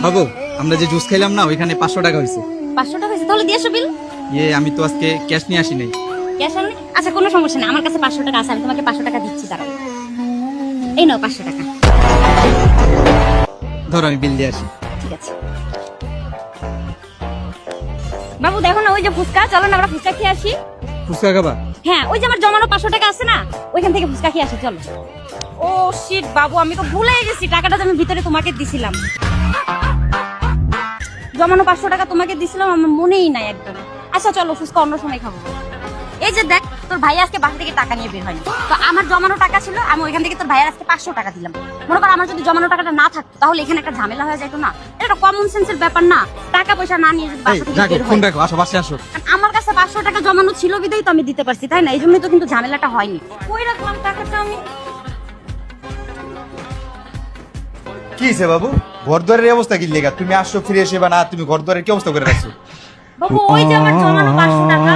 বাবু আমরা যে জুস খাইলাম না ওইখানে 500 টাকা হয়েছে। 500 টাকা হয়েছে, তাহলে দিয়ে আসো বিল। আমি তো আজকে ক্যাশ নিয়ে আসি নাই। ক্যাশ আনলে আচ্ছা কোনো সমস্যা নেই, আমার কাছে 500 টাকা আছে, আমি তোমাকে 500 টাকা দিচ্ছি। দাঁড়াও, এই নাও 500 টাকা। ধরো আমি বিল দিয়ে আসি। ঠিক আছে বাবু, দেখো না ওই যে ফুচকা, চলো না আমরা ফুচকা খেয়ে আসি। ফুচকা খাবা? হ্যাঁ, ওই যে আমার জমানো 500 টাকা আছে না, ওইখান থেকে ফুচকা খেয়ে আসি, চলো। ও শিট বাবু, আমি তো ভুলেই গেছি, টাকাটা তো আমি ভিতরে তোমাকে দিছিলাম। জমানো 500 টাকা তোমাকে দিছিলাম, আমার মনেই নাই একদম। আচ্ছা চলো, ফুচকা অন্য সময় খাবো। এই যে দেখ, তোর ভাই আজকে বাসা থেকে টাকা নিয়ে বের হয়নি, তো আমার জমানো টাকা ছিল, আমি ওইখান থেকে তোর ভাইয়ের আজকে 500 টাকা দিলাম। মনে কর আমার যদি জমানো টাকাটা না থাকতো তাহলে এখানে একটা ঝামেলা হয়ে যেত না। এটা কমন সেন্সের ব্যাপার না, টাকা পয়সা না নিয়ে যদি বাসা থেকে বের হয়। ফোন রাখো, আসো বাসে আসো। আমার কাছে 500 টাকা জমানো ছিল বিধাই তো আমি দিতে পারছি, তাই না? এই জন্যই তো কিন্তু ঝামেলাটা হয়নি। কই রাখলাম টাকাটা আমি? কি হইছে বাবু, ঘর দুয়ারের অবস্থা কি লেগা? তুমি আসছো ফিরে এসে বা না, তুমি ঘর দুয়ারের কি অবস্থা করে রাখছো? বাবু ওই যে আমার জমানো 500 টাকা।